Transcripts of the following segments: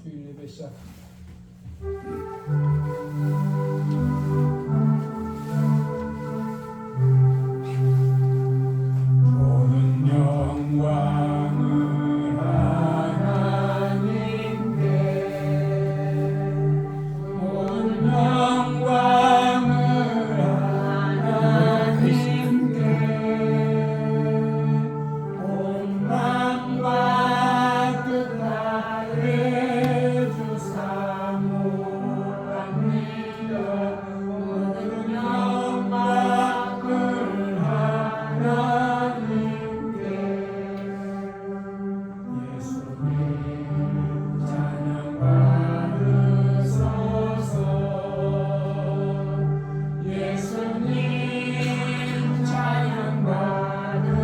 주일 예배 시작합니다. 모든 영광을 하나님께, 모든 영광을 하나님께, 온 마음과 뜻 다해 주사 모랍니다. 모든 영광을 하나님께. 예수님 찬양 받으소서. 예수님 찬양 받으소서.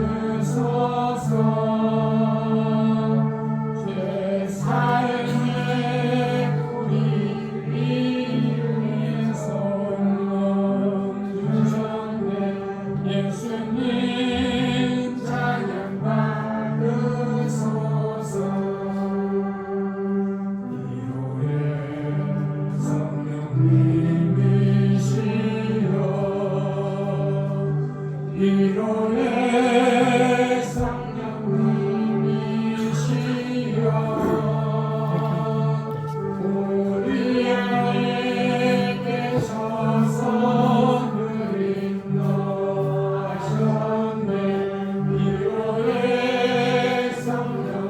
죄 사함에 우리 위에 성령 주셨네. 예수님 찬양 받으소서. 이로의 성령님이시여, 이로의 성령님이시여, 우리 안에 계셔서 늘 인도하셨네. 이로의 성령님이시여,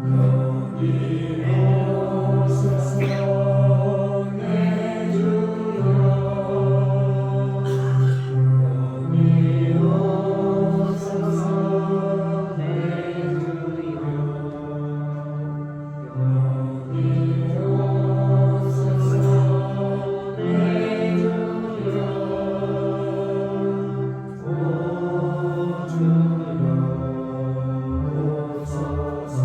여기 오소서 내 주여, 여기 오소서 내 주여, 여기 오소서 내 주여, 오 주여 오소서.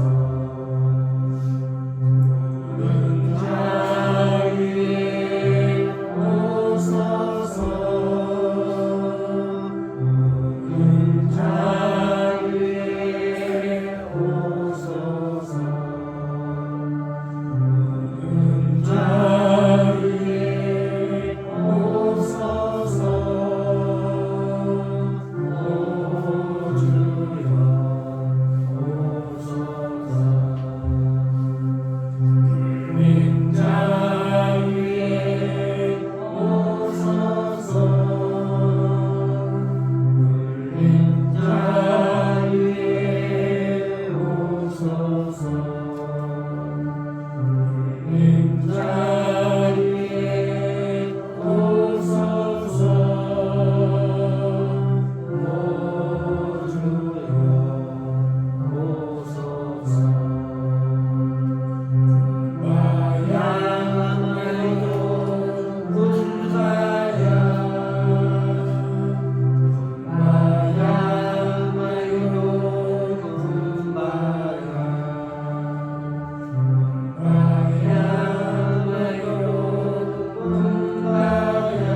우는 자 위에 오소서, 우는 자 위에 오소서, 우는 자 위에 오소서, 오 주여 오소서. 불린 자 위에 오소서, 불린 자 위에 오소서, 불린 자 위에 오소서, 오 주여 오소서. 마야마요 군바야, 마야마요 군바야, 마야마요 군바야,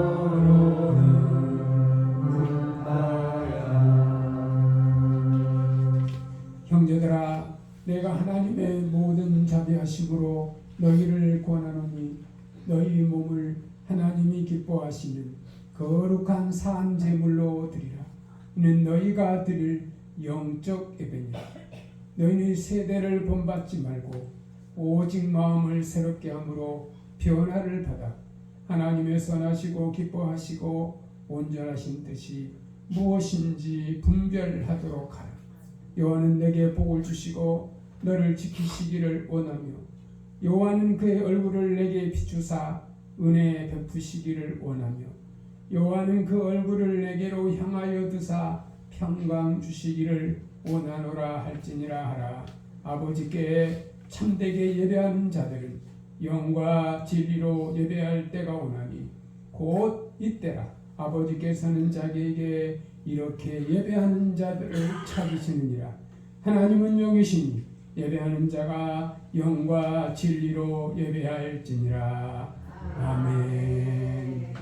오로는 군바야. 형제들아, 내가 하나님의 모든 자비하심으로 너희를 권하노니 너희 몸을 하나님이 기뻐하시는 거룩한 산 제물로 드리라. 이는 너희가 드릴 영적 예배니라. 너희는 세대를 본받지 말고 오직 마음을 새롭게 함으로 변화를 받아 하나님의 선하시고 기뻐하시고 온전하신 뜻이 무엇인지 분별하도록 하라. 여호와는 내게 복을 주시고 너를 지키시기를 원하며, 여호와는 그의 얼굴을 내게 비추사 은혜 베푸시기를 원하며, 여호와는 그 얼굴을 내게로 향하여 드사 평강 주시기를 원하노라 할지니라 하라. 아버지께 참되게 예배하는 자들은 영과 진리로 예배할 때가 오나니 곧 이때라. 아버지께서는 자기에게 이렇게 예배하는 자들을 찾으시느니라. 하나님은 영이시니 예배하는 자가 영과 진리로 예배할지니라. 아멘.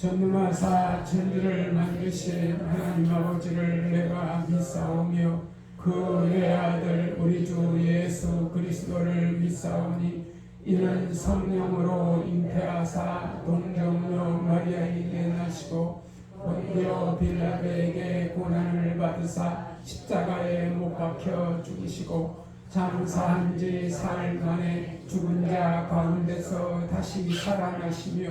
전능하사 천지를 만드신 하나님 아버지를 내가 믿사오며 그 외아들 우리 주 예수 그리스도를 믿사오니 이는 성령으로 잉태하사 동정녀 마리아에게 나시고 본디오 빌라도에게 고난을 받으사 십자가에 못 박혀 죽으시고 장사한 지 사흘 만에 죽은 자 가운데서 다시 살아나시며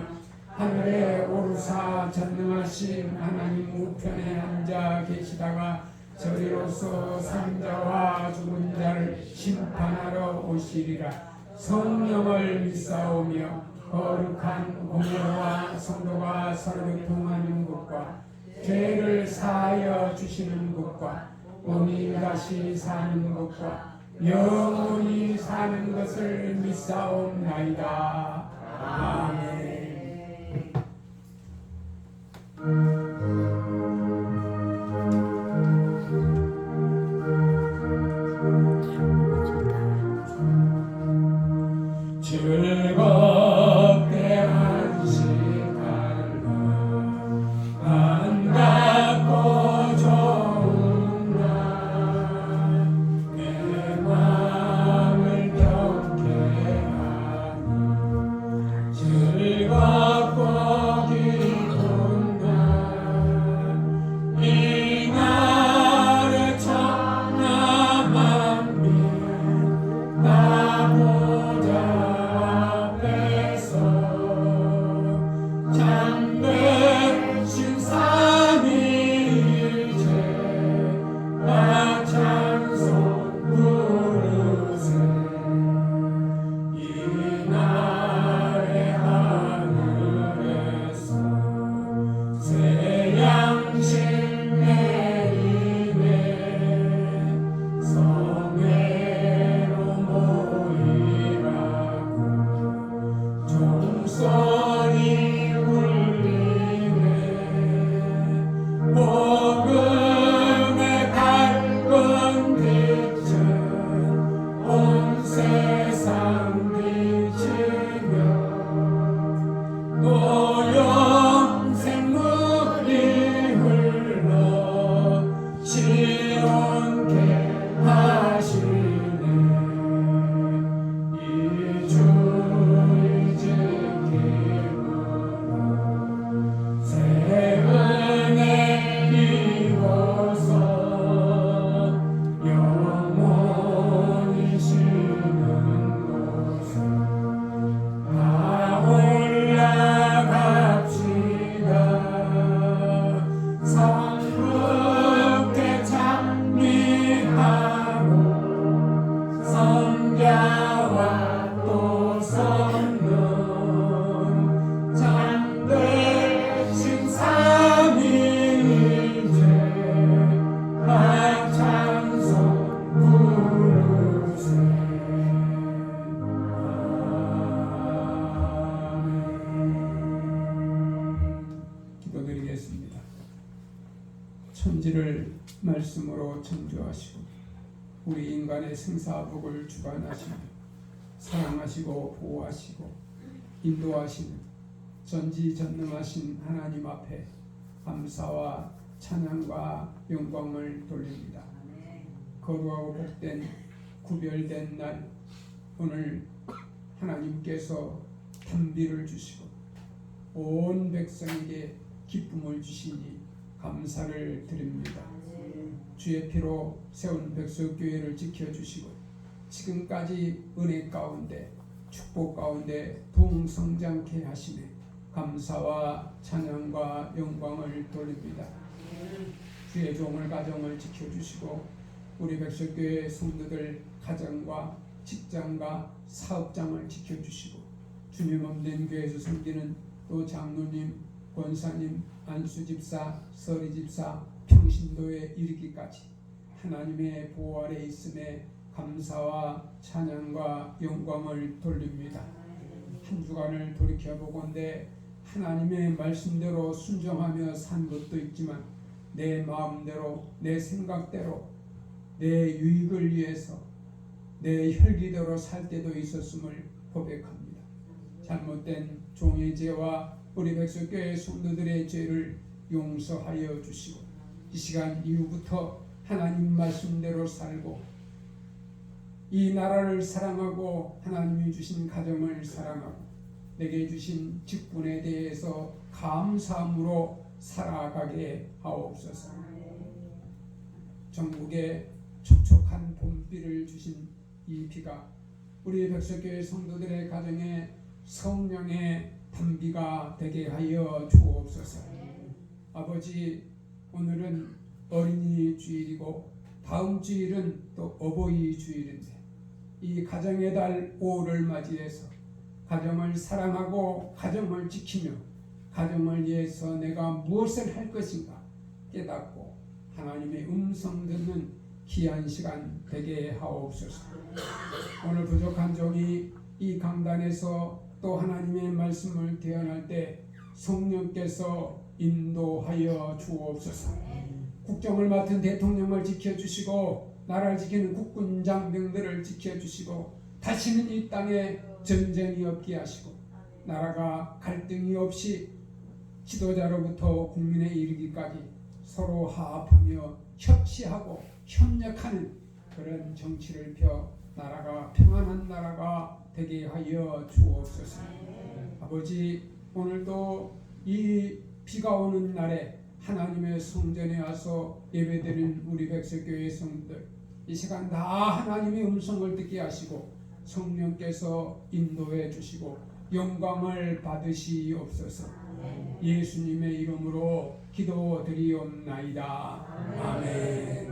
하늘에 오르사 전능하신 하나님 우편에 앉아 계시다가 저리로서 산자와 죽은 자를 심판하러 오시리라. 성령을 믿사오며 거룩한 공예와 성도가 서로 교통하는 것과 죄를 사하여 주시는 것과 몸이 다시 사는 것과 영원히 사는 것을 믿사옵나이다. 아멘. 즐겁게 한 시간을 반갑고 말씀으로 창조하시고 우리 인간의 생사복을 주관하시며 사랑하시고 보호하시고 인도하시는 전지전능하신 하나님 앞에 감사와 찬양과 영광을 돌립니다. 거룩하고 복된 구별된 날, 오늘 하나님께서 단비를 주시고 온 백성에게 기쁨을 주시니 감사를 드립니다. 주의 피로 세운 백석교회를 지켜주시고 지금까지 은혜 가운데 축복 가운데 동성장케 하시네 감사와 찬양과 영광을 돌립니다. 주의 종을 가정을 지켜주시고 우리 백석교회 성도들 가정과 직장과 사업장을 지켜주시고 주님 없는 교회에서 섬기는 또 장로님, 권사님, 안수집사, 서리집사, 평신도에 이르기까지 하나님의 보호 아래 있음에 감사와 찬양과 영광을 돌립니다. 한 주간을 돌이켜보건대 하나님의 말씀대로 순종하며 산 것도 있지만 내 마음대로 내 생각대로 내 유익을 위해서 내 혈기대로 살 때도 있었음을 고백합니다. 잘못된 종의 죄와 우리 백석교회 성도들의 죄를 용서하여 주시고 이 시간 이후부터 하나님 말씀대로 살고 이 나라를 사랑하고 하나님이 주신 가정을 사랑하고 내게 주신 직분에 대해서 감사함으로 살아가게 하옵소서. 전국에 촉촉한 봄비를 주신 이 비가 우리 백석교회 성도들의 가정에 성령의 단비가 되게 하여 주옵소서. 아버지, 오늘은 어린이 주일이고 다음 주일은 또 어버이 주일인데 이 가정의 달 5를 맞이해서 가정을 사랑하고 가정을 지키며 가정을 위해서 내가 무엇을 할 것인가 깨닫고 하나님의 음성 듣는 귀한 시간 되게 하옵소서. 오늘 부족한 종이 이 강단에서 또 하나님의 말씀을 대언할 때 성령께서 인도하여 주옵소서. 국정을 맡은 대통령을 지켜주시고 나라를 지키는 국군 장병들을 지켜주시고 다시는 이 땅에 전쟁이 없게 하시고 나라가 갈등이 없이 지도자로부터 국민에 이르기까지 서로 화합하며 협치하고 협력하는 그런 정치를 펴 나라가 평안한 나라가 되게 하여 주옵소서. 아버지, 오늘도 이 비가 오는 날에 하나님의 성전에 와서 예배드리는 우리 백석교회 성도들 이 시간 다 하나님의 음성을 듣게 하시고 성령께서 인도해 주시고 영광을 받으시옵소서. 예수님의 이름으로 기도드리옵나이다. 아멘.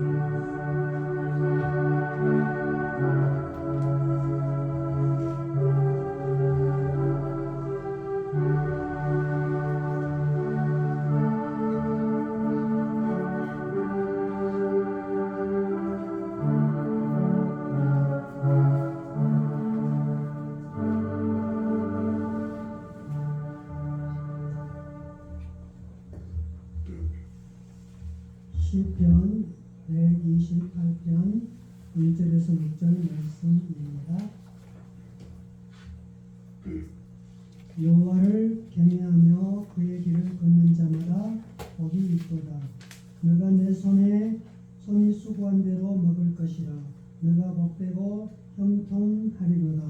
시편 128편 1절에서 6절 말씀입니다. 여호와를 경외하며 그의 길을 걷는 자마다 복이 있도다. 너가 내 손이 수고한 대로 먹을 것이라. 너가 복되고 형통하리로다.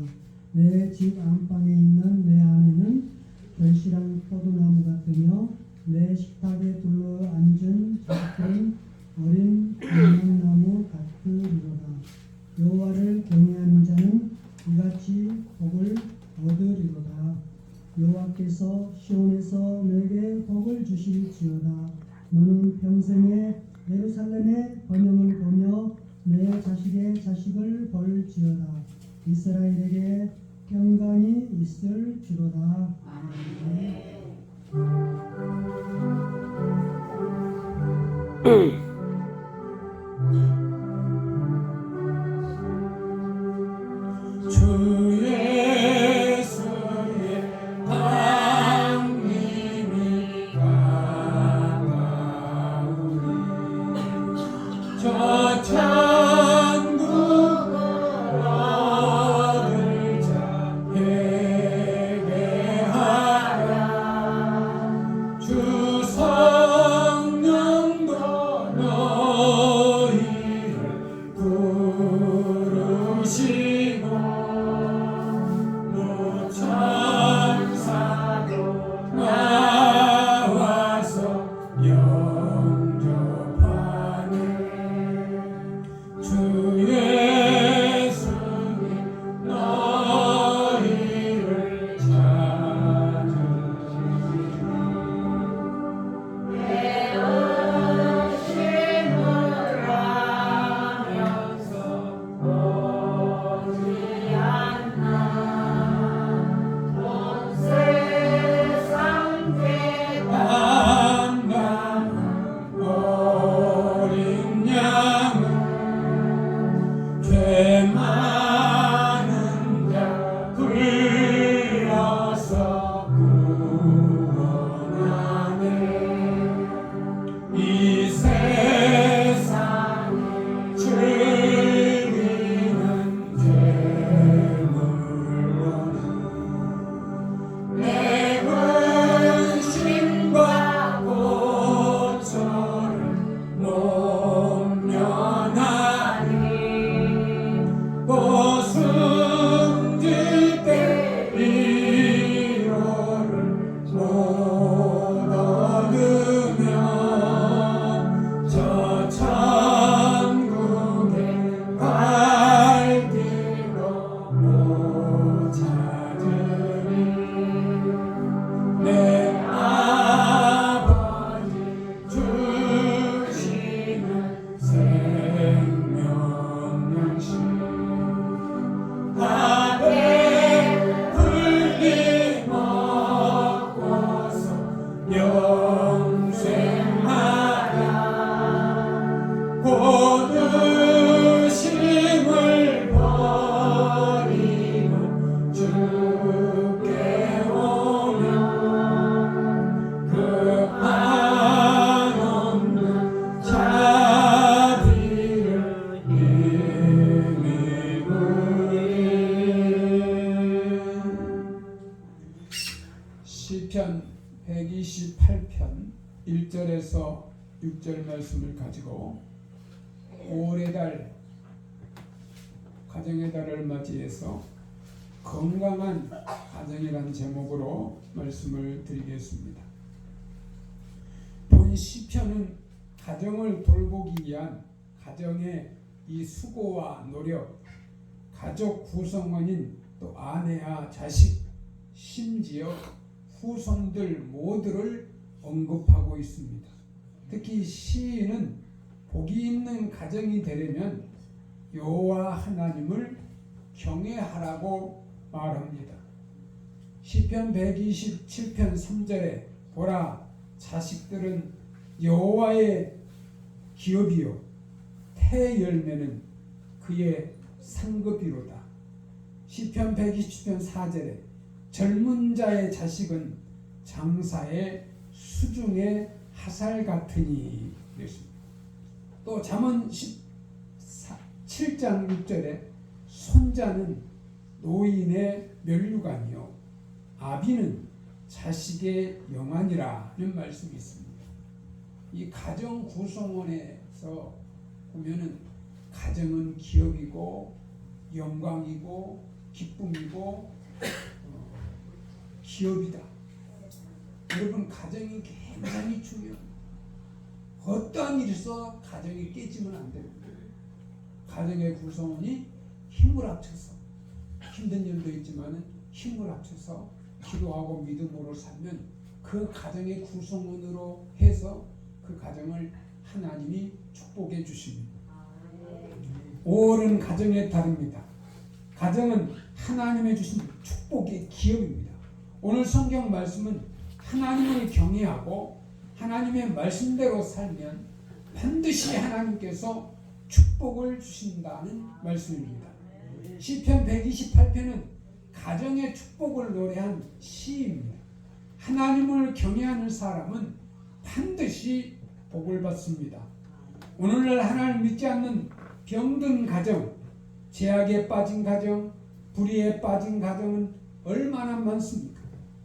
내 집 안방에 있는 내 아내는 결실한 포도나무 같으며 내 식탁에 둘러 앉은 자들은 어린 감람나무 같으리로다. 여호와를 경외하는 자는 이같이 복을 얻으리로다. 여호와께서 시온에서 내게 복을 주실지어다. 너는 평생에 예루살렘의 번영을 보며 내 자식의 자식을 볼지어다. 이스라엘에게 평강이 있을지로다. 아멘. 주의 손에 강림이 가까우니 많은 자 불러서 구원하네. 이 세상에 즐기는 죄물로는 내 근심과 고초를 모면하니 또 숨질 때 위로를 못 얻으며 저 천국에 갈 길도 못 찾으리. 내 아버지 주시는 생명粮식 다 배불리 먹고서 영생하라. 곧 의심을 버리고 주께 오면 그 한없는 자비를 힘입으리. 시편 128편 1절에서 6절 말씀을 가지고 올해달 가정의 달을 맞이해서 건강한 가정이라는 제목으로 말씀을 드리겠습니다. 본 시편은 가정을 돌보기 위한 가정의 이 수고와 노력, 가족 구성원인 또 아내와 자식, 심지어 후손들 모두를 언급하고 있습니다. 특히 시인은 복이 있는 가정이 되려면 여호와 하나님을 경외하라고 말합니다. 시편 127편 3절에 보라, 자식들은 여호와의 기업이요 태 열매는 그의 상급이로다. 시편 127편 4절에 젊은 자의 자식은 장사의 수중의 화살 같으니 그랬습니다. 또 잠언 7장 6절에 손자는 노인의 면류관이요 아비는 자식의 영안이라는 말씀이 있습니다. 이 가정 구성원에서 보면은 가정은 기업이고 영광이고 기쁨이고 기업이다. 여러분, 가정이 굉장히 중요합니다. 어떠한 일이 있어 가정이 깨지면 안 됩니다. 가정의 구성원이 힘을 합쳐서, 힘든 일도 있지만 힘을 합쳐서 기도하고 믿음으로 살면 그 가정의 구성원으로 해서 그 가정을 하나님이 축복해 주십니다. 5월은 가정의 달입니다. 가정은 하나님의 주신 축복의 기업입니다. 오늘 성경 말씀은 하나님을 경외하고 하나님의 말씀대로 살면 반드시 하나님께서 축복을 주신다는 말씀입니다. 시편 128편은 가정의 축복을 노래한 시입니다. 하나님을 경외하는 사람은 반드시 복을 받습니다. 오늘날 하나님을 믿지 않는 병든 가정, 죄악에 빠진 가정, 불의에 빠진 가정은 얼마나 많습니까?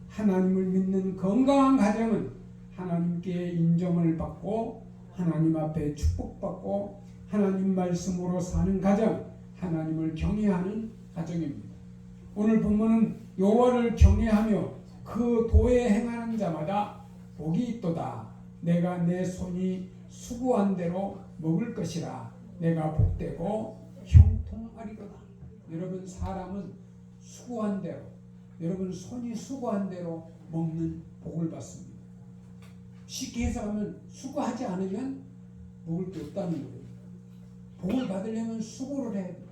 하나님을 믿는 건강한 가정은 하나님께 인정을 받고 하나님 앞에 축복받고 하나님 말씀으로 사는 가정, 하나님을 경외하는 가정입니다. 오늘 본문은 여호와를 경외하며 그 도에 행하는 자마다 복이 있도다. 내가 내 손이 수고한 대로 먹을 것이라. 내가 복되고 형통하리로다. 여러분, 사람은 수고한 대로, 여러분 손이 수고한 대로 먹는 복을 받습니다. 쉽게 해석하면 수고하지 않으면 먹을 게 없다는 거예요. 복을 받으려면 수고를 해야 돼요.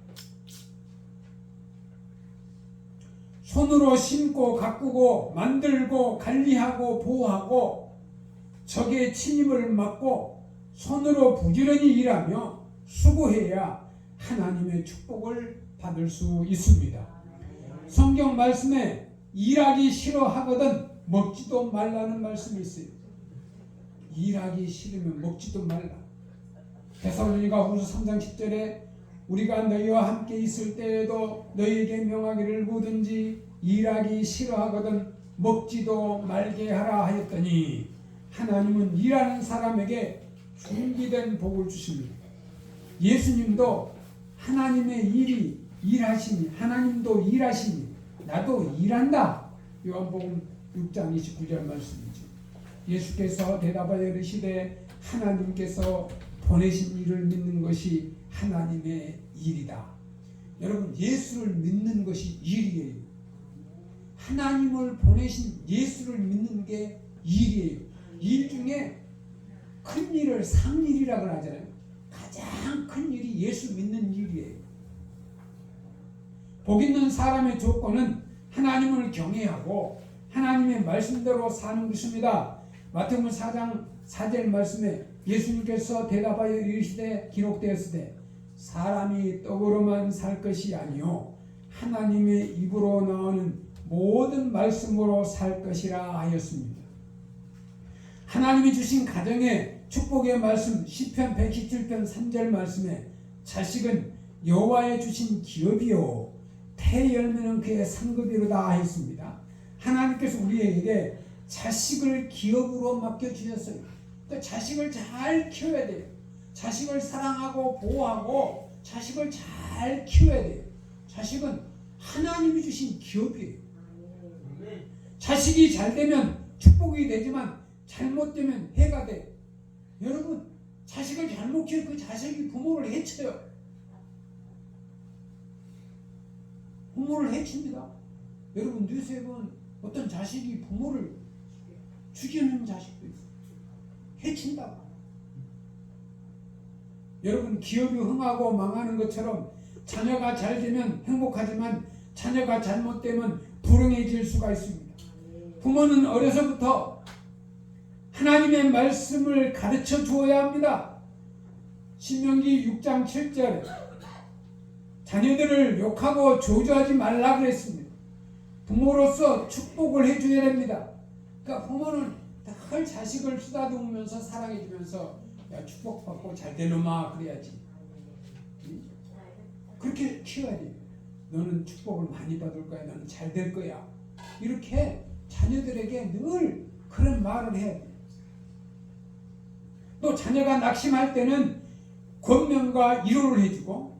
손으로 심고 가꾸고 만들고 관리하고 보호하고 적의 침입을 막고 손으로 부지런히 일하며 수고해야 하나님의 축복을 받을 수 있습니다. 성경 말씀에 일하기 싫어하거든 먹지도 말라는 말씀이 있어요. 일하기 싫으면 먹지도 말라. 데살로니가후서 3장 10절에 우리가 너희와 함께 있을 때에도 너희에게 명하기를 뭐든지 일하기 싫어하거든 먹지도 말게 하라 하였더니 하나님은 일하는 사람에게 준비된 복을 주십니다. 예수님도 하나님의 일이 일하시니 하나님도 일하시니 나도 일한다. 요한복음 6장 29절 말씀이죠. 예수께서 대답하여 이르시되 하나님께서 보내신 일을 믿는 것이 하나님의 일이다. 여러분, 예수를 믿는 것이 일이에요. 하나님을 보내신 예수를 믿는 게 일이에요. 일 중에 큰 일을 상일이라고 하잖아요. 가장 큰 일이 예수 믿는 일이에요. 복 있는 사람의 조건은 하나님을 경외하고 하나님의 말씀대로 사는 것입니다. 마태복음 4장 4절 말씀에 예수님께서 대답하여 이르시되 기록되었으되 사람이 떡으로만 살 것이 아니요 하나님의 입으로 나오는 모든 말씀으로 살 것이라 하였습니다. 하나님이 주신 가정의 축복의 말씀 시편 117편 3절 말씀에 자식은 여호와의 주신 기업이요 태 열매는 그의 상급이로다 하였습니다. 하나님께서 우리에게 자식을 기업으로 맡겨주셨어요. 그러니까 자식을 잘 키워야 돼요. 자식을 사랑하고 보호하고 자식을 잘 키워야 돼요. 자식은 하나님이 주신 기업이에요. 자식이 잘 되면 축복이 되지만 잘못되면 해가 돼요. 여러분, 자식을 잘못 키우면 그 자식이 부모를 해쳐요. 부모를 해칩니다. 여러분, 뉴스에 보면 어떤 자식이 부모를 죽이는 자식도 있어요. 해친다고. 여러분, 기업이 흥하고 망하는 것처럼 자녀가 잘 되면 행복하지만 자녀가 잘못되면 불행해질 수가 있습니다. 부모는 어려서부터 하나님의 말씀을 가르쳐 주어야 합니다. 신명기 6장 7절 자녀들을 욕하고 저주하지 말라 그랬습니다. 부모로서 축복을 해줘야 됩니다. 그러니까 부모는 늘 자식을 쓰다듬으면서 사랑해주면서 야, 축복받고 잘 되놈아 그래야지. 그렇게 키워야 돼. 너는 축복을 많이 받을 거야. 너는 잘 될 거야. 이렇게 자녀들에게 늘 그런 말을 해야 돼. 또 자녀가 낙심할 때는 권면과 위로를 해주고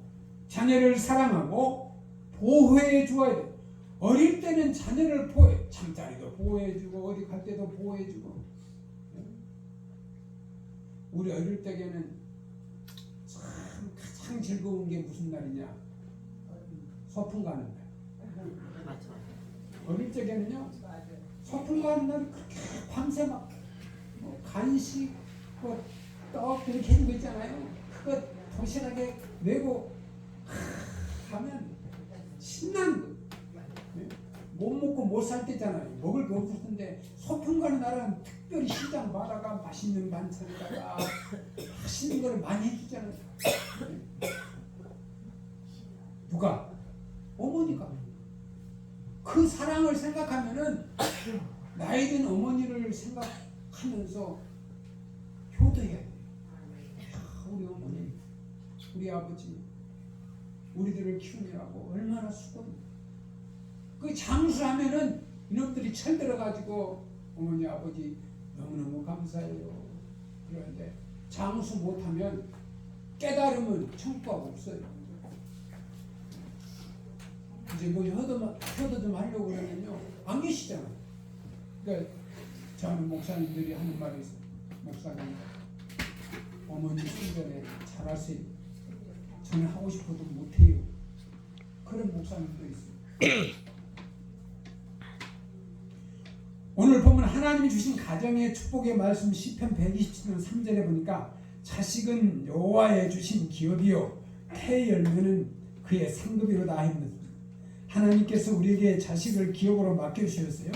자녀를 사랑하고 보호해 주어야 돼. 어릴 때는 자녀를 보호해. 잠자리도 보호해주고 어디 갈 때도 보호해주고. 우리 어릴 때에는 참 가장 즐거운 게 무슨 날이냐? 소풍 가는 날. 어릴 적에는요, 소풍 가는 날 그렇게 밤새 막 간식, 떡 이렇게 해준 거 있잖아요. 그거 도시락에 내고 가면 신나는 거. 못 먹고 못 살 때잖아요. 먹을 게 없을 텐데 소풍 가는 날은 특별히 시장 가다가 맛있는 반찬에다가 맛있는 걸 많이 해주잖아요. 누가? 어머니가. 그 사랑을 생각하면은 나이 든 어머니를 생각하면서 효도해야 돼요. 우리 어머니, 우리 아버지, 우리들을 키우느라고 얼마나 수고합니까? 그 장수하면은 이놈들이 철들어가지고 어머니 아버지 너무너무 감사해요. 그런데 장수 못하면 깨달으면 천국가 없어요. 이제 뭐 효도 좀 하려고 그러면요 안 계시잖아요. 그러니까 저는 목사님들이 하는 말이 있어요. 목사님 어머니 순전에 잘하세요. 저는 하고 싶어도 못해요. 그런 목사님도 있어요. 오늘 보면 하나님이 주신 가정의 축복의 말씀 시편 127편 3절에 보니까 자식은 여호와의 주신 기업이요 태 열매는 그의 상급이로다 했습니다. 하나님께서 우리에게 자식을 기업으로 맡겨주셨어요.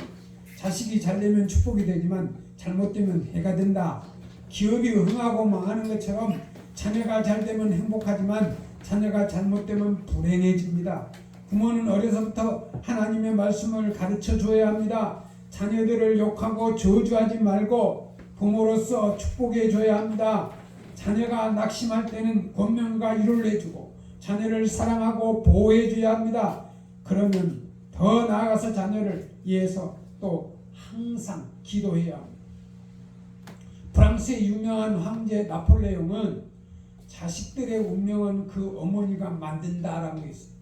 자식이 잘 되면 축복이 되지만 잘못되면 해가 된다. 기업이 흥하고 망하는 것처럼 자녀가 잘 되면 행복하지만 자녀가 잘못되면 불행해집니다. 부모는 어려서부터 하나님의 말씀을 가르쳐 줘야 합니다. 자녀들을 욕하고 저주하지 말고 부모로서 축복해 줘야 합니다. 자녀가 낙심할 때는 권면과 위로를 해주고 자녀를 사랑하고 보호해 줘야 합니다. 그러면 더 나아가서 자녀를 위해서 또 항상 기도해야 합니다. 프랑스의 유명한 황제 나폴레옹은 자식들의 운명은 그 어머니가 만든다라고 했어요.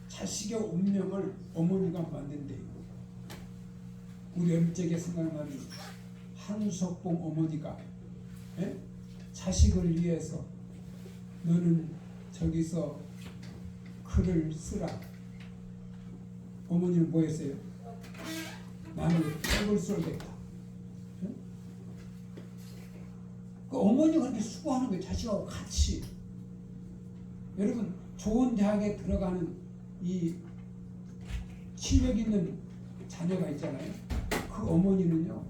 자식의 운명을 어머니가 만든대요. 우리 어릴 적에 생각나는 한석봉 어머니가 자식을 위해서 너는 저기서 글을 쓰라. 어머니는 뭐 했어요? 나는 책을 써야겠다. 그 어머니가 그렇게 수고하는 거예요. 자식하고 같이. 여러분 좋은 대학에 들어가는 이 실력 있는 자녀가 있잖아요. 그 어머니는요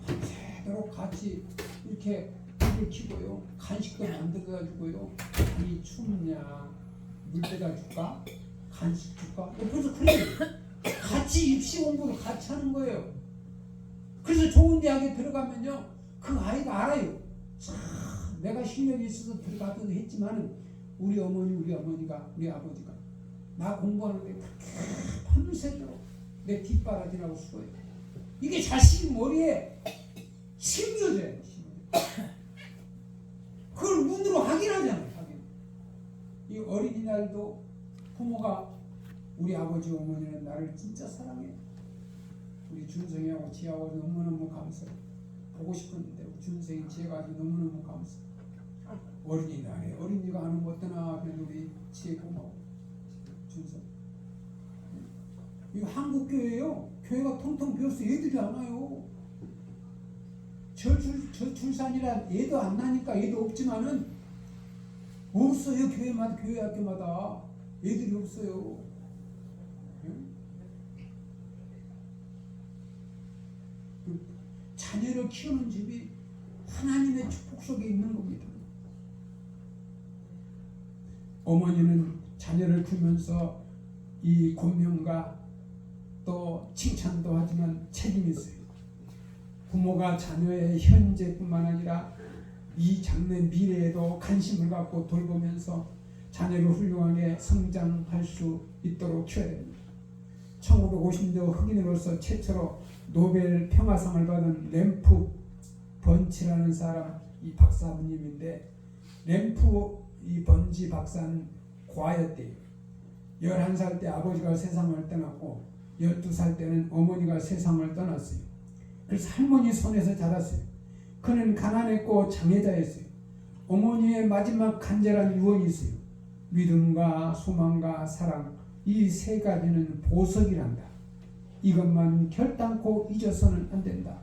밤새도록 같이 이렇게 불을 켜고요 간식도 만들어가지고요 이 춥냐 물때다 줄까 간식 줄까 그래서 그래 같이 입시 공부를 같이 하는 거예요. 그래서 좋은 대학에 들어가면요 그 아이가 알아요. 내가 실력이 있어서 들어갔던 했지만은 우리 어머니가 우리 아버지가 나 공부하는데 그렇게 밤새도록 내 뒷바라지라고 수고해. 이게 자식 머리에 심겨져요. 그걸 눈으로 확인하잖아요. 이 어린이날도 부모가 우리 아버지 어머니는 나를 진짜 사랑해. 우리 준성이하고 지하고 너무너무 감사해. 보고 싶었는데 우리 준성이 지혜가 너무너무 감사해. 어린이날에 어린이가 하는 거 어떠나 그래도 우리 지혜 고마워. 준성. 이거 한국 교회예요. 교회가 통통 비었어. 애들이 안 와요. 저출산이란 애도 안 나니까 애도 없지만은 없어요. 교회마다 교회 학교마다 애들이 없어요. 자녀를 키우는 집이 하나님의 축복 속에 있는 겁니다. 어머니는 자녀를 키우면서 이 권면과 또 칭찬도 하지만 책임이 있어요. 부모가 자녀의 현재뿐만 아니라 이 장래 미래에도 관심을 갖고 돌보면서 자녀를 훌륭하게 성장할 수 있도록 키워야 됩니다. 1950년 흑인으로서 최초로 노벨 평화상을 받은 램프 번치라는 사람 이 박사님인데 램프 이 번지 박사는 고아였대요. 11살 때 아버지가 세상을 떠났고 12살 때는 어머니가 세상을 떠났어요. 그래서 할머니 손에서 자랐어요. 그는 가난했고 장애자였어요. 어머니의 마지막 간절한 유언이 있어요. 믿음과 소망과 사랑 이 세 가지는 보석이란다. 이것만 결단코 잊어서는 안 된다.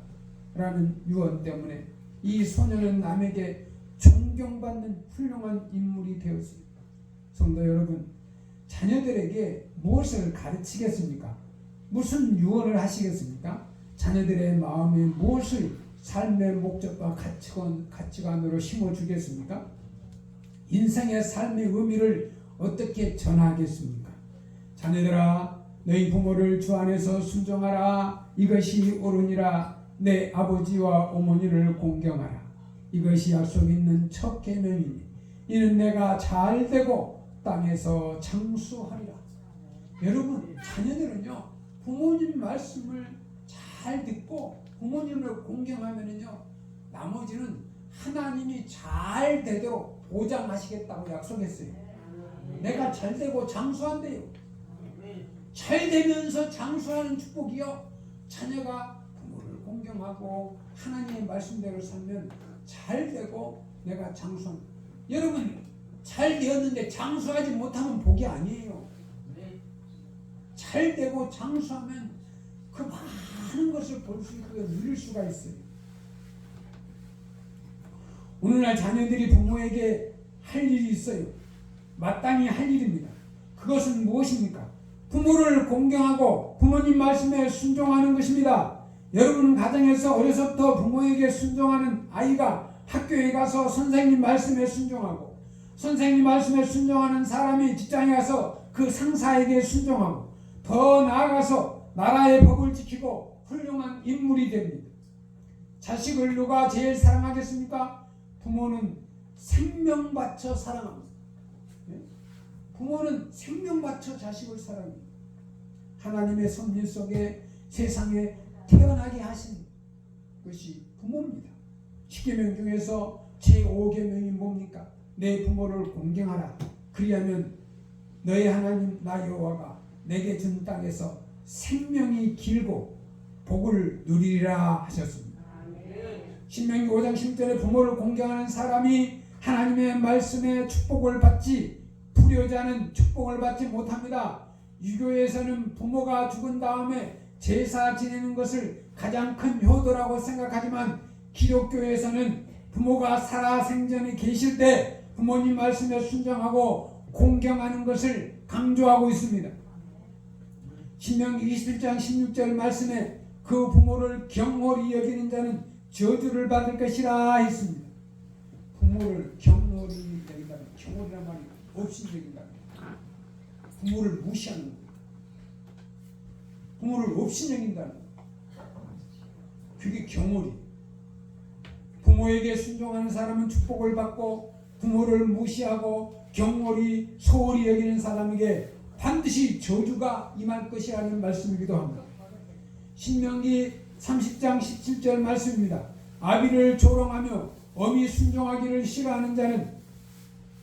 라는 유언 때문에 이 소녀는 남에게 존경받는 훌륭한 인물이 되었어요. 성도 여러분, 자녀들에게 무엇을 가르치겠습니까? 무슨 유언을 하시겠습니까? 자녀들의 마음에 무엇을 삶의 목적과 가치관으로 심어주겠습니까? 인생의 삶의 의미를 어떻게 전하겠습니까? 자녀들아, 너희 부모를 주 안에서 순종하라. 이것이 옳으니라. 내 아버지와 어머니를 공경하라. 이것이 약속 있는 첫 계명이니 이는 내가 잘 되고 땅에서 장수하리라. 여러분, 자녀들은요 부모님 말씀을 잘 듣고 부모님을 공경하면은요 나머지는 하나님이 잘 되도록 보장하시겠다고 약속했어요. 내가 잘 되고 장수한대요. 잘 되면서 장수하는 축복이요. 자녀가 부모를 공경하고 하나님의 말씀대로 살면 잘 되고 내가 장수한. 여러분 잘 되었는데 장수하지 못하면 복이 아니에요. 잘 되고 장수하면 그 많은 것을 볼 수 있고 누릴 수가 있어요. 오늘날 자녀들이 부모에게 할 일이 있어요. 마땅히 할 일입니다. 그것은 무엇입니까? 부모를 공경하고 부모님 말씀에 순종하는 것입니다. 여러분 가정에서 어려서부터 부모에게 순종하는 아이가 학교에 가서 선생님 말씀에 순종하고 선생님 말씀에 순종하는 사람이 직장에 가서 그 상사에게 순종하고 더 나아가서 나라의 법을 지키고 훌륭한 인물이 됩니다. 자식을 누가 제일 사랑하겠습니까? 부모는 생명 바쳐 사랑합니다. 부모는 생명 바쳐 자식을 사랑합니다. 하나님의 섭리 속에 세상에 태어나게 하신 것이 부모입니다. 10계명 중에서 제5계명이 뭡니까? 내 부모를 공경하라. 그리하면 너의 하나님 나 여호와가 내게 준 땅에서 생명이 길고 복을 누리리라 하셨습니다. 신명기 5장 10절에 부모를 공경하는 사람이 하나님의 말씀에 축복을 받지 불효자는 축복을 받지 못합니다. 유교에서는 부모가 죽은 다음에 제사 지내는 것을 가장 큰 효도라고 생각하지만 기독교에서는 부모가 살아 생전에 계실 때 부모님 말씀에 순종하고 공경하는 것을 강조하고 있습니다. 신명기 21장 16절 말씀에 그 부모를 경홀히 여기는 자는 저주를 받을 것이라 했습니다. 부모를 경홀히 여긴다는, 경홀이란 말이 없이 여긴다는, 부모를 무시하는 거예요. 부모를 없이 여긴다는 거예요. 그게 경홀이. 부모에게 순종하는 사람은 축복을 받고 부모를 무시하고 경홀히 소홀히 여기는 사람에게 반드시 저주가 임할 것이라는 말씀이기도 합니다. 신명기 30장 17절 말씀입니다. 아비를 조롱하며 어미 순종하기를 싫어하는 자는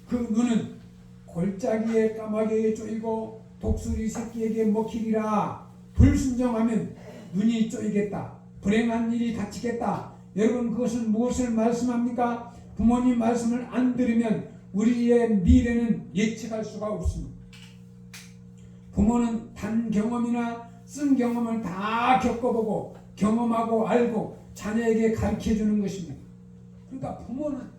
그 눈은 골짜기에 까마귀에 쪼이고 독수리 새끼에게 먹히리라. 불순종하면 눈이 쪼이겠다. 불행한 일이 닥치겠다. 여러분 그것은 무엇을 말씀합니까? 부모님 말씀을 안 들으면 우리의 미래는 예측할 수가 없습니다. 부모는 단 경험이나 쓴 경험을 다 겪어보고 경험하고 알고 자녀에게 가르쳐주는 것입니다. 그러니까 부모는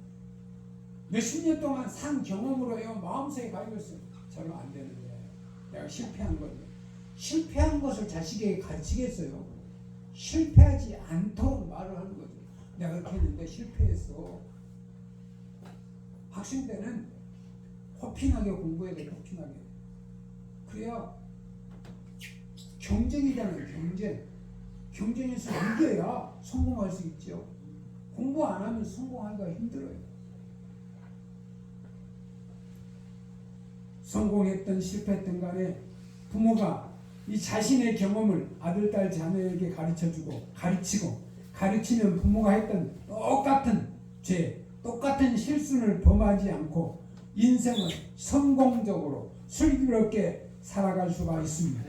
몇십 년 동안 산 경험으로요 마음속에 가지고 있어요. 저는 안 되는데 내가 실패한 건데 실패한 것을 자식에게 가르치겠어요? 실패하지 않도록 말을 하는 거죠. 내가 그렇게 했는데 실패했어. 학생 때는 호핀하게 공부해야 돼. 호핀하게. 그래야 경쟁이잖아요. 경쟁에서 이겨야 성공할 수 있죠. 공부 안 하면 성공하기가 힘들어요. 성공했든 실패했든 간에 부모가 이 자신의 경험을 아들, 딸, 자녀에게 가르쳐주고 가르치면 부모가 했던 똑같은 죄, 똑같은 실수를 범하지 않고 인생을 성공적으로 슬기롭게 살아갈 수가 있습니다.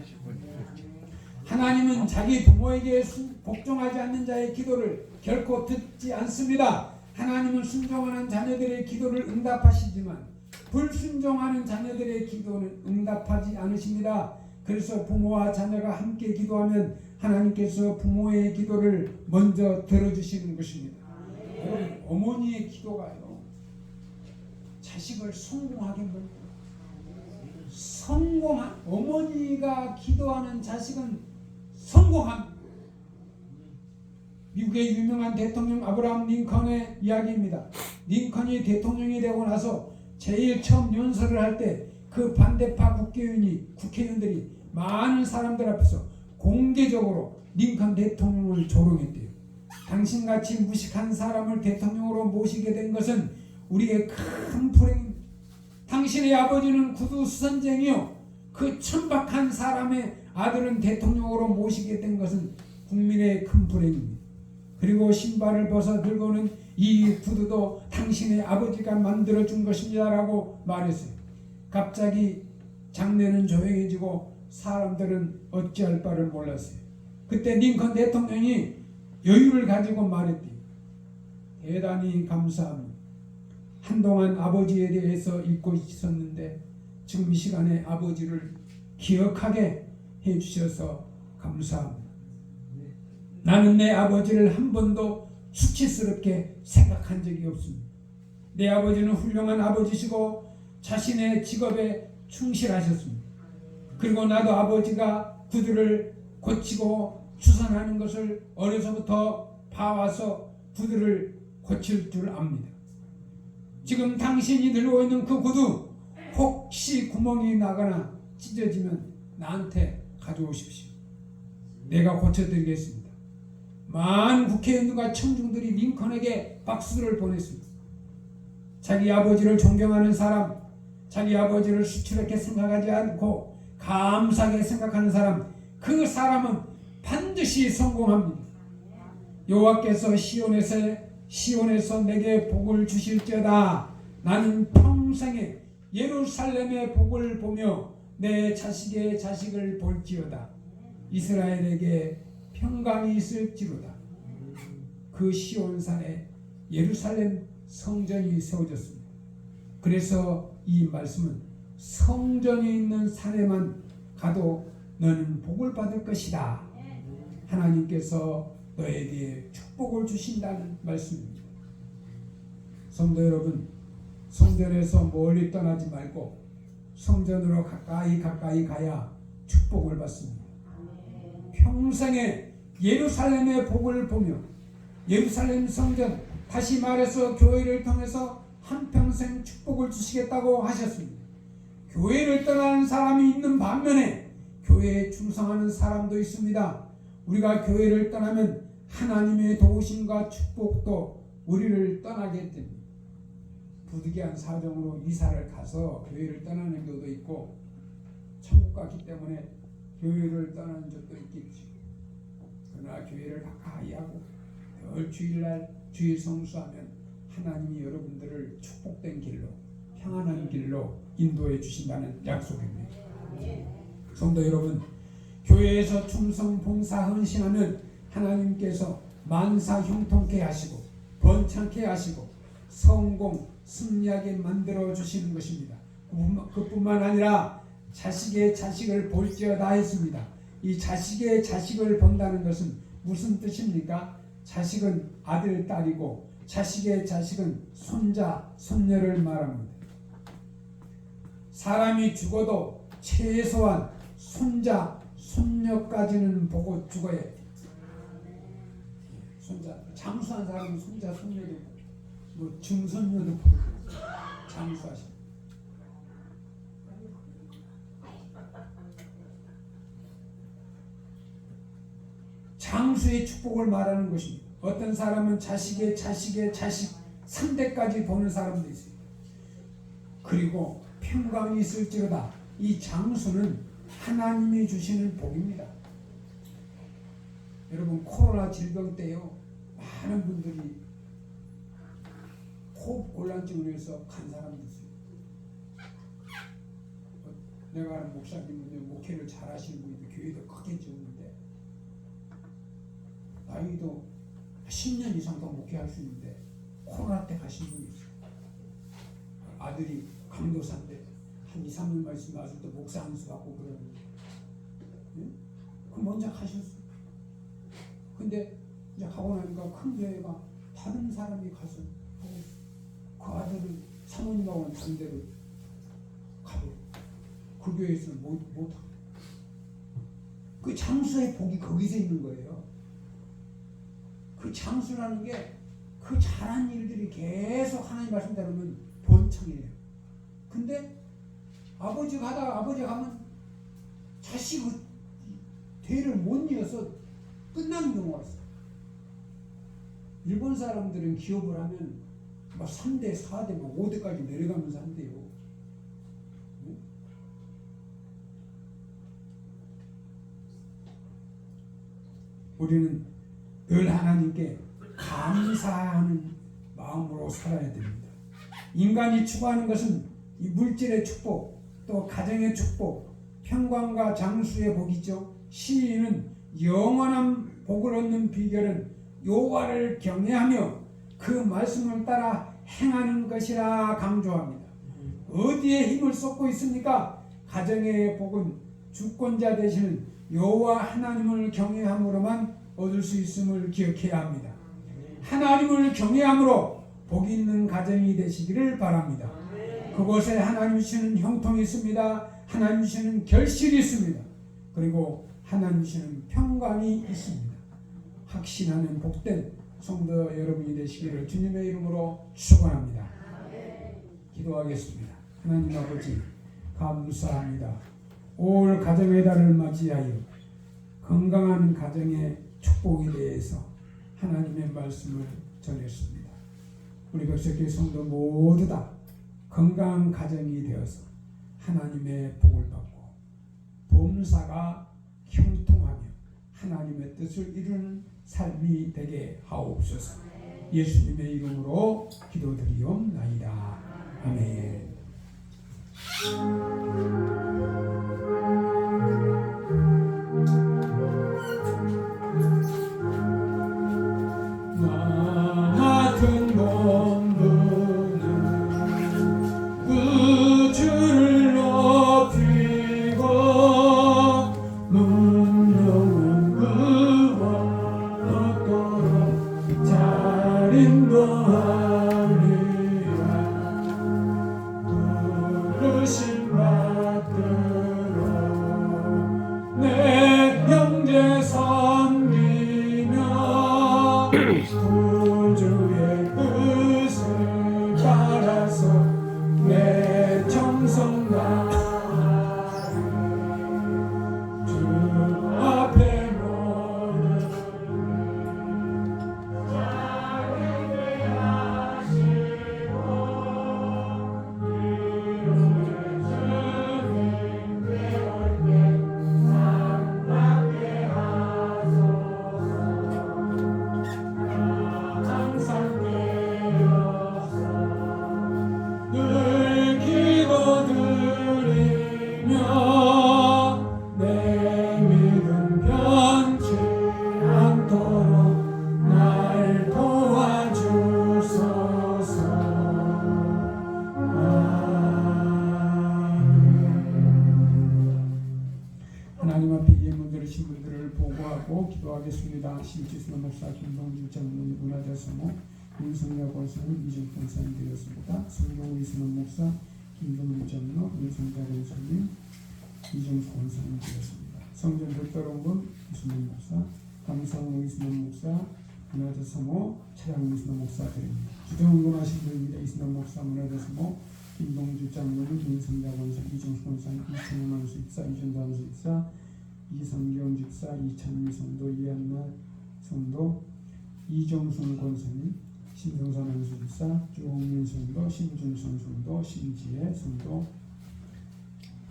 하나님은 자기 부모에게 복종하지 않는 자의 기도를 결코 듣지 않습니다. 하나님은 순종하는 자녀들의 기도를 응답하시지만 불순종하는 자녀들의 기도는 응답하지 않으십니다. 그래서 부모와 자녀가 함께 기도하면 하나님께서 부모의 기도를 먼저 들어주시는 것입니다. 여러분 어머니의 기도가요 자식을 성공하게 만듭니다. 성공한 어머니가 기도하는 자식은 성공합니다. 미국의 유명한 대통령 아브라함 링컨의 이야기입니다. 링컨이 대통령이 되고 나서 제일 처음 연설을 할 때 그 반대파 국회의원들이 많은 사람들 앞에서 공개적으로 링컨 대통령을 조롱했대요. 당신같이 무식한 사람을 대통령으로 모시게 된 것은 우리의 큰 불행입니다. 당신의 아버지는 구두수선쟁이요 그 천박한 사람의 아들은 대통령으로 모시게 된 것은 국민의 큰 불행입니다. 그리고 신발을 벗어 들고는 이 구두도 당신의 아버지가 만들어준 것입니다 라고 말했어요. 갑자기 장례는 조용해지고 사람들은 어찌할 바를 몰랐어요. 그때 링컨 대통령이 여유를 가지고 말했대요. 대단히 감사합니다. 한동안 아버지에 대해서 잊고 있었는데 지금 이 시간에 아버지를 기억하게 해주셔서 감사합니다. 나는 내 아버지를 한 번도 수치스럽게 생각한 적이 없습니다. 내 아버지는 훌륭한 아버지시고 자신의 직업에 충실하셨습니다. 그리고 나도 아버지가 구두를 고치고 주선하는 것을 어려서부터 봐와서 구두를 고칠 줄 압니다. 지금 당신이 들고 있는 그 구두 혹시 구멍이 나거나 찢어지면 나한테 가져오십시오. 내가 고쳐드리겠습니다. 많은 국회의원들과 청중들이 링컨에게 박수를 보냈습니다. 자기 아버지를 존경하는 사람, 자기 아버지를 수치롭게 생각하지 않고 감사하게 생각하는 사람, 그 사람은 반드시 성공합니다. 여호와께서 시온에서 내게 복을 주실지어다. 나는 평생에 예루살렘의 복을 보며 내 자식의 자식을 볼지어다. 이스라엘에게 평강이 있을지로다. 그 시온산에 예루살렘 성전이 세워졌습니다. 그래서 이 말씀은 성전이 있는 산에만 가도 너는 복을 받을 것이다. 하나님께서 너에게 축복을 주신다는 말씀입니다. 성도 여러분, 성전에서 멀리 떠나지 말고 성전으로 가까이 가야 축복을 받습니다. 평생에 예루살렘의 복을 보며 예루살렘 성전, 다시 말해서 교회를 통해서 한평생 축복을 주시겠다고 하셨습니다. 교회를 떠나는 사람이 있는 반면에 교회에 충성하는 사람도 있습니다. 우리가 교회를 떠나면 하나님의 도우심과 축복도 우리를 떠나게 됩니다. 부득이한 사정으로 이사를 가서 교회를 떠나는 경우도 있고, 천국 갔기 때문에 교회를 떠나는 적도 있겠죠. 그러나 교회를 가까이 하고 늘 주일날 주일 성수하면 하나님이 여러분들을 축복된 길로, 평안한 길로 인도해 주신다는 약속입니다. 성도 여러분, 교회에서 충성, 봉사, 헌신하면 하나님께서 만사 형통케 하시고 번창케 하시고 성공, 승리하게 만들어 주시는 것입니다. 그뿐만 아니라 자식의 자식을 볼지어다 했습니다. 이 자식의 자식을 본다는 것은 무슨 뜻입니까? 자식은 아들, 딸이고 자식의 자식은 손자, 손녀를 말합니다. 사람이 죽어도 최소한 손자, 손녀까지는 보고 죽어야 돼. 손자, 장수한 사람은 손자, 손녀도 보고, 뭐 증손녀도 보고 장수하시고. 장수의 축복을 말하는 것입니다. 어떤 사람은 자식의 자식 3대까지 보는 사람도 있어요. 그리고 평강이 있을지로다. 이 장수는 하나님이 주시는 복입니다. 여러분, 코로나 질병 때요, 많은 분들이 호흡 곤란증으로 해서 간 사람도 있어요. 내가 아는 목사님은요, 목회를 잘 하시는 분인데 교회도 크게 지었는데 나이도 10년 이상 더 목회할 수 있는데 코로나 때 가신 분이 있어요. 아들이 강도사인데 한 2, 3년 말씀 와서 또 목사 안수 받고 그러는데, 네? 그 먼저 가셨어요. 근데 이제 가고 나니까 큰 교회가 다른 사람이 가서 그 아들을 사모님하고는 반대로 가고 그 교회에서는 못하고, 그 장수의 복이 거기서 있는 거예요. 그 장수라는 게 그 잘한 일들이 계속 하나님 말씀 따르면 번창이에요. 근데 아버지 가면 자식 대를 못 이어서 끝나는 경우가 있어요. 일본 사람들은 기업을 하면 막 3대, 4대, 막 5대까지 내려가면서 한대요. 네? 우리는 늘 하나님께 감사하는 마음으로 살아야 됩니다. 인간이 추구하는 것은 이 물질의 축복, 또 가정의 축복, 평강과 장수의 복이죠. 시인은 영원한 복을 얻는 비결은 여호와를 경외하며 그 말씀을 따라 행하는 것이라 강조합니다. 어디에 힘을 쏟고 있습니까? 가정의 복은 주권자 되시는 여호와 하나님을 경외함으로만 얻을 수 있음을 기억해야 합니다. 하나님을 경외함으로 복 있는 가정이 되시기를 바랍니다. 그곳에 하나님 주시는 형통이 있습니다. 하나님 주시는 결실이 있습니다. 그리고 하나님 주시는 평강이 있습니다. 확신하는 복된 성도 여러분이 되시기를 주님의 이름으로 축원합니다. 기도하겠습니다. 하나님 아버지 감사합니다. 올 가정의 달을 맞이하여 건강한 가정의 축복에 대해서 하나님의 말씀을 전했습니다. 우리 백석교회 성도 모두 다 건강한 가정이 되어서 하나님의 복을 받고 범사가 형통하며 하나님의 뜻을 이루는 삶이 되게 하옵소서. 예수님의 이름으로 기도드리옵나이다. 아멘. 나 같은 몸부는 우주를 높이고 문명은 그와 얻도록 잘 인도하리라. 부르심 받들어 내 형제 섬기며 구주의 뜻을 따라서 내 정성 다하리. 주 앞에 모든 자에게 하시고 이름의 주님 배울 때 상받게 하소서. 항상 깨어서 늘 기도드리며 내 믿음 변치 않도록 날 도와주소서. 하나님 앞에 예문 들으신 분들을 보고하고 기도하겠습니다. 심지수 목사, 김동주 장로님, 문화재 사모, 윤성야 권사님, 이정 권사님 드렸습니다. 성경우 이순원 목사, 김동주 장로, 윤성자 권사님, 이정수 권사님 드렸습니다. 성전 백도롱군 이순원 목사, 감사홍 이순원 목사, 문화재 사모, 차량 이순원 목사 드립니다. 주정원하신 분입니다. 이순원 목사, 문화재 사모, 김동주 장로는 윤성자 권사, 이정수 권사님, 이천원 수입사, 이준단 수입사, 이성경 집사, 이찬미 성도, 이한나 성도, 이정순 권사님, 신성산 원수 집사, 주홍민 성도, 신준선 성도, 신지혜 성도,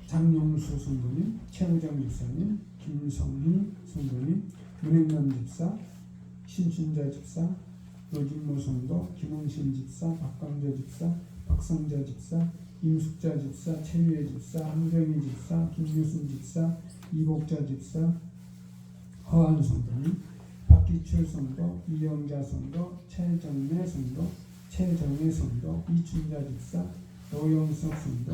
장용수 성도님, 최우정 집사님, 김성희 성도님, 문행남 집사, 신춘자 집사, 노진모 성도, 김홍신 집사, 박강자 집사, 박성자 집사, 임숙자 집사, 최유혜 집사, 한정희 집사, 김유순 집사, 이복자 집사, 허한 성도님, 박기출 성도, 이영자 성도, 최정래 성도, 최정혜 성도, 이춘자 집사, 노영석 성도,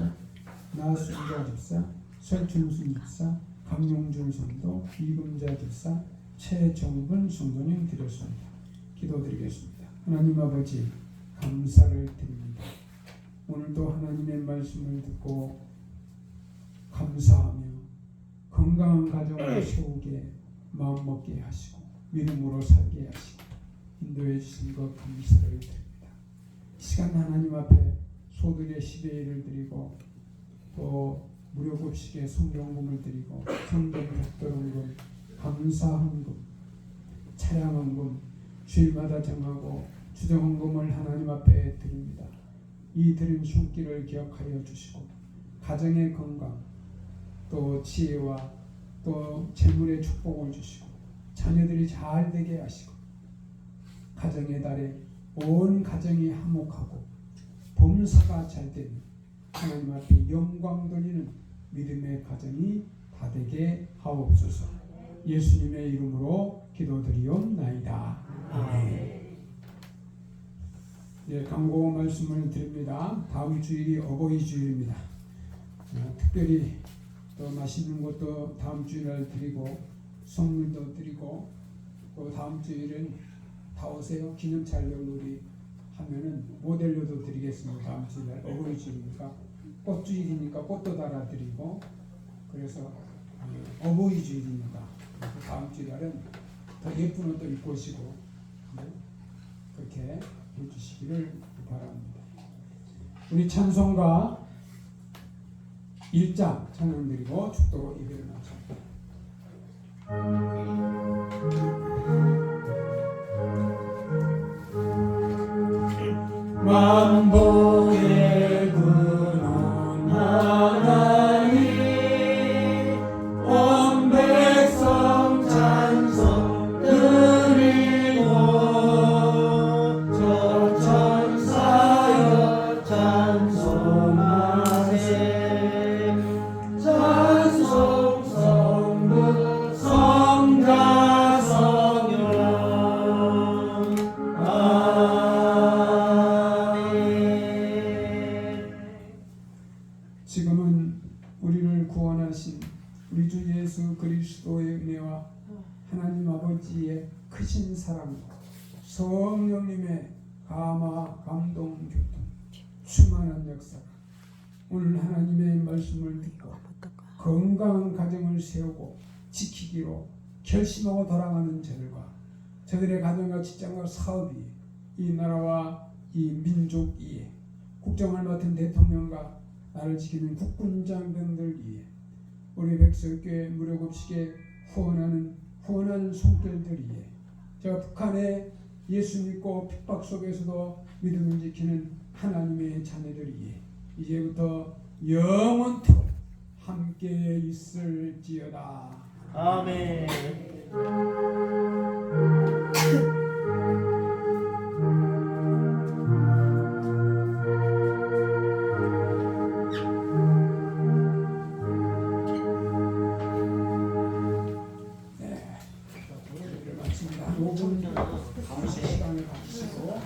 나순자 집사, 설춘순 집사, 강용준 성도, 이금자 집사, 최정분 성도님 드렸습니다. 기도드리겠습니다. 하나님 아버지 감사를 드립니다. 오늘도 하나님의 말씀을 듣고 감사하며 건강한 가정을 세우게 마음먹게 하시고 믿음으로 살게 하시고 인도해 주신 것 감사를 드립니다. 이 시간 하나님 앞에 소득의 10의 1을 드리고 또 무료급식의 성경금을 드리고 성경 백도롱금, 감사헌금, 차량헌금 주일마다 정하고 주정헌금을 하나님 앞에 드립니다. 이 드린 손길을 기억하여 주시고 가정의 건강 또 지혜와 또 재물의 축복을 주시고 자녀들이 잘 되게 하시고 가정의 달에 온 가정이 화목하고 범사가 잘 되는 하나님 앞에 영광 돌리는 믿음의 가정이 다 되게 하옵소서. 예수님의 이름으로 기도드리옵나이다. 아멘. 네, 강고 말씀을 드립니다. 다음 주일이 어버이 주일입니다. 특별히 또 맛있는 것도 다음 주일날 드리고 선물도 드리고 또 다음 주일은 다 오세요. 기념 촬영놀이 하면은 모델료도 드리겠습니다. 다음 주일날 어버이 주일이니까 꽃주일이니까 꽃도 달아드리고 그래서 어버이 주일이니까 다음 주일날은 더 예쁜 옷도 입고 오시고 그렇게 해주시기를 바랍니다. 우리 찬송가 1장 찬양 드리고 축도로 예배를 마칩니다. 만복의 근원 하나님 온 백성 찬송 드리고 저 천사여 찬송하세 찬송 성부 성자 성령 지금은 우리를 구원하신 우리 주 예수 그리스도의 은혜와 하나님 아버지의 크신 사랑과 성령님의 감화 감동 교통 충만한 역사가 오늘 하나님의 말씀을 듣고 건강한 가정을 세우고 지키기로 결심하고 돌아가는 저들과 저들의 가정과 직장과 사업이 이 나라와 이 민족 위에 국정을 맡은 대통령과 나를 지키는 국군 장병들 위해 우리 백설교회 무료급식에 후원하는 손길들 위해 저 북한의 예수 믿고 핍박 속에서도 믿음을 지키는 하나님의 자녀들 위해 이제부터 영원토록 함께 있을지어다. 아멘. 마칩니다. 5분 시간을 가지시고